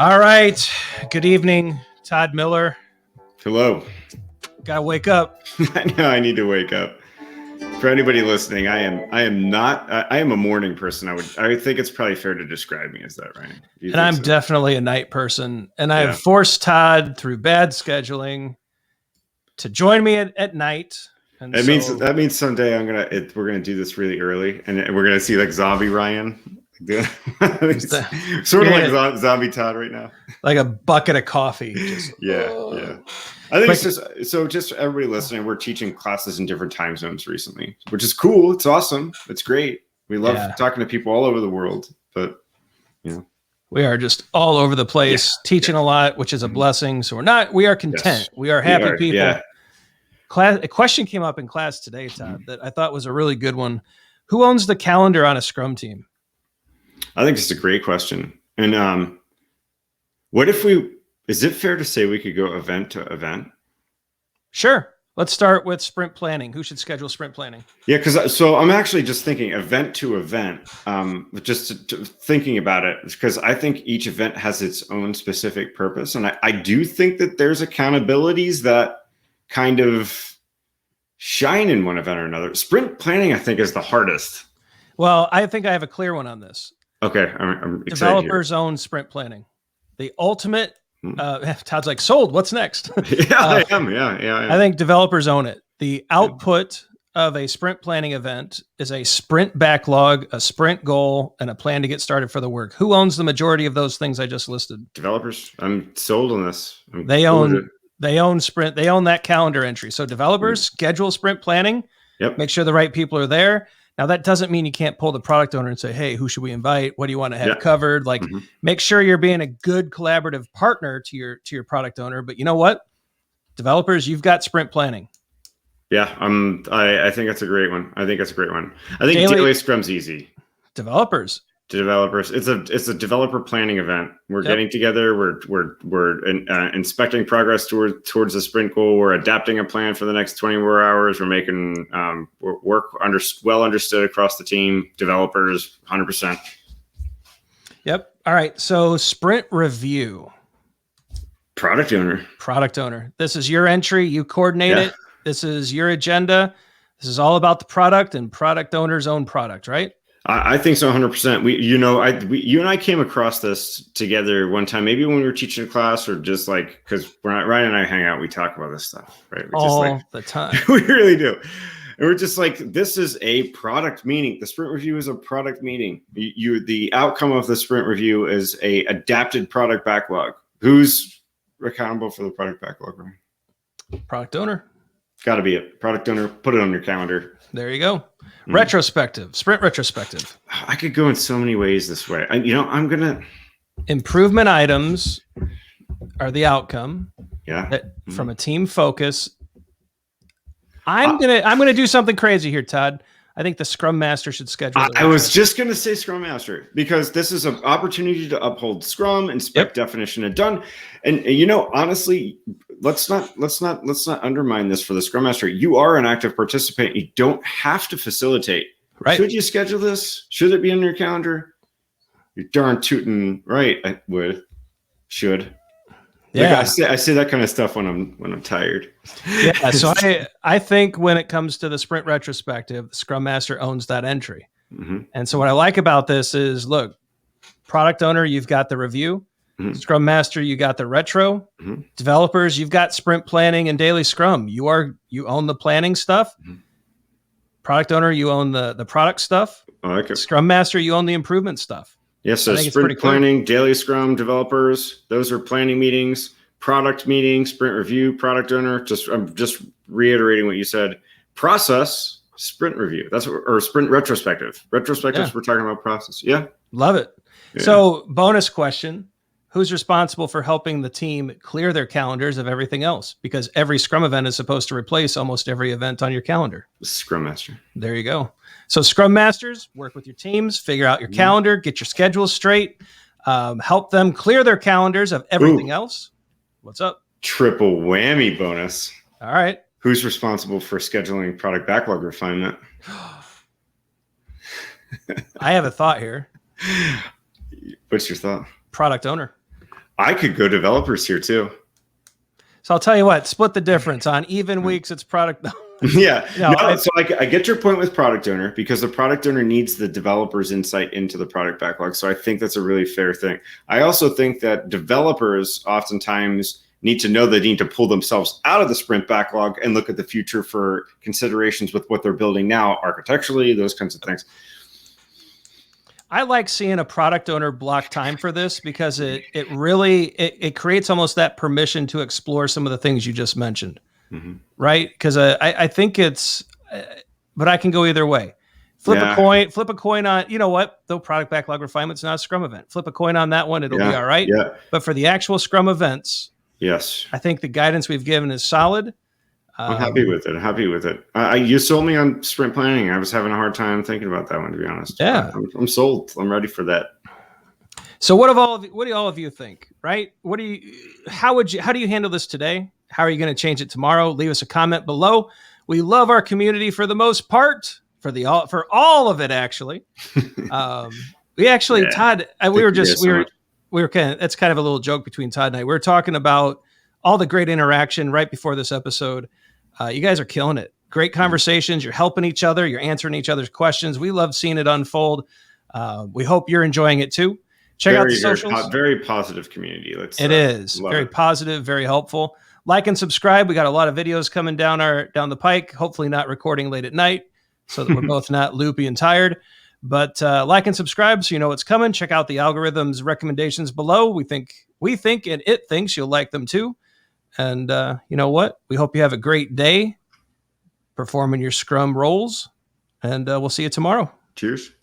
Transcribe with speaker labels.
Speaker 1: All right. Good evening, Todd Miller.
Speaker 2: Hello.
Speaker 1: Gotta wake up.
Speaker 2: I know I need to wake up. For anybody listening, I am a morning person. I think it's probably fair to describe me as that, right?
Speaker 1: And I'm definitely a night person. And I have forced Todd through bad scheduling to join me at night. And
Speaker 2: that means someday we're gonna do this really early, and we're gonna see like zombie Ryan, sort of like zombie Todd right now,
Speaker 1: like a bucket of coffee.
Speaker 2: Yeah. I think it's just everybody listening. We're teaching classes in different time zones recently, which is cool. It's awesome. It's great. We love talking to people all over the world, but
Speaker 1: we are just all over the place teaching a lot, which is a blessing. So we are content. Yes. We are happy people. Yeah. A question came up in class today, Todd, that I thought was a really good one. Who owns the calendar on a Scrum team?
Speaker 2: I think it's a great question. And is it fair to say we could go event to event?
Speaker 1: Sure. Let's start with sprint planning. Who should schedule sprint planning?
Speaker 2: Yeah, so I'm actually just thinking event to event, thinking about it, because I think each event has its own specific purpose. And I do think that there's accountabilities that kind of shine in one event or another. Sprint planning, I think, is the hardest.
Speaker 1: Well, I think I have a clear one on this.
Speaker 2: Okay, I'm excited.
Speaker 1: Developers own sprint planning. The ultimate, Todd's like, sold, what's next?
Speaker 2: I am. Yeah.
Speaker 1: I think developers own it. The output of a sprint planning event is a sprint backlog, a sprint goal, and a plan to get started for the work. Who owns the majority of those things I just listed?
Speaker 2: Developers. I'm sold on this.
Speaker 1: They own sprint. They own that calendar entry. So developers schedule sprint planning.
Speaker 2: Yep.
Speaker 1: Make sure the right people are there. Now, that doesn't mean you can't pull the product owner and say, hey, who should we invite? What do you want to have covered? Like, make sure you're being a good collaborative partner to your product owner. But you know what? Developers, you've got sprint planning.
Speaker 2: Yeah, I think that's a great one. I think Daily Scrum's easy.
Speaker 1: Developers.
Speaker 2: To developers, it's a developer planning event. We're getting together. We're inspecting progress towards the sprint goal. We're adapting a plan for the next 24 hours. We're making work well understood across the team. Developers, 100%.
Speaker 1: Yep. All right. So sprint review.
Speaker 2: Product owner. This is your entry. You coordinate it. This is your agenda. This is all about the product and product owner's own product, right? I think so, 100%. You and I came across this together one time, maybe when we were teaching a class, or just like, because Ryan and I hang out, we talk about this stuff, right?
Speaker 1: All the time.
Speaker 2: We really do. And we're just like, this is a product meeting. The sprint review is a product meeting. The outcome of the sprint review is a adapted product backlog. Who's accountable for the product backlog, Ryan?
Speaker 1: Product owner.
Speaker 2: Got to be it. Product owner. Put it on your calendar.
Speaker 1: There you go. Retrospective, sprint retrospective.
Speaker 2: I could go in so many ways this way. I'm gonna.
Speaker 1: Improvement items are the outcome.
Speaker 2: Yeah.
Speaker 1: From a team focus. I'm gonna do something crazy here, Todd. I think the Scrum Master should schedule.
Speaker 2: I was just gonna say Scrum Master, because this is an opportunity to uphold Scrum, inspect definition and done. And honestly, let's not undermine this for the Scrum Master. You are an active participant. You don't have to facilitate.
Speaker 1: Right?
Speaker 2: Should you schedule this? Should it be on your calendar? You're darn tootin' right. I would. Should.
Speaker 1: Yeah.
Speaker 2: Like I say that kind of stuff when I'm tired.
Speaker 1: Yeah. So I think when it comes to the sprint retrospective, the Scrum Master owns that entry. And so what I like about this is, look, product owner, you've got the review. Scrum Master, you got the retro. Developers, you've got sprint planning and daily Scrum. You own the planning stuff. Product owner, you own the product stuff.
Speaker 2: I like it.
Speaker 1: Scrum Master, you own the improvement stuff.
Speaker 2: Yes, so sprint planning, daily Scrum, developers, those are planning meetings. Product meeting, sprint review, product owner. I'm just reiterating what you said. Process, sprint review. Or sprint retrospective. Retrospectives, we're talking about process. Yeah.
Speaker 1: Love it. Yeah. So bonus question. Who's responsible for helping the team clear their calendars of everything else? Because every Scrum event is supposed to replace almost every event on your calendar.
Speaker 2: Scrum Master.
Speaker 1: There you go. So Scrum Masters, work with your teams, figure out your calendar, get your schedules straight, help them clear their calendars of everything else. What's up?
Speaker 2: Triple whammy bonus.
Speaker 1: All right.
Speaker 2: Who's responsible for scheduling product backlog refinement?
Speaker 1: I have a thought here.
Speaker 2: What's your thought?
Speaker 1: Product owner.
Speaker 2: I could go developers here too.
Speaker 1: So I'll tell you what, split the difference. On even weeks, it's product.
Speaker 2: Yeah. So I get your point with product owner, because the product owner needs the developer's insight into the product backlog. So I think that's a really fair thing. I also think that developers oftentimes need to know they need to pull themselves out of the sprint backlog and look at the future for considerations with what they're building now, architecturally, those kinds of things.
Speaker 1: I like seeing a product owner block time for this, because it really creates almost that permission to explore some of the things you just mentioned, right? Because I think it's, but I can go either way. Flip a coin on, you know what? Though product backlog refinement's not a Scrum event. Flip a coin on that one, it'll be all right.
Speaker 2: Yeah.
Speaker 1: But for the actual Scrum events,
Speaker 2: yes,
Speaker 1: I think the guidance we've given is solid.
Speaker 2: I'm happy with it. You sold me on sprint planning. I was having a hard time thinking about that one, to be honest.
Speaker 1: Yeah,
Speaker 2: I'm sold. I'm ready for that.
Speaker 1: So what do all of you think? Right? How do you handle this today? How are you going to change it tomorrow? Leave us a comment below. We love our community for the most part, for all of it actually. We actually, Todd, we were kind of, that's kind of a little joke between Todd and I. We were talking about all the great interaction right before this episode. You guys are killing it. Great conversations. You're helping each other. You're answering each other's questions. We love seeing it unfold. We hope you're enjoying it too. Check out the socials.
Speaker 2: Very positive community.
Speaker 1: It is very positive, very helpful. Like and subscribe. We got a lot of videos coming down the pike. Hopefully not recording late at night, so that we're both not loopy and tired. But like and subscribe so you know what's coming. Check out the algorithm's recommendations below. We think and it thinks you'll like them too. And you know what? We hope you have a great day performing your Scrum roles. And we'll see you tomorrow.
Speaker 2: Cheers.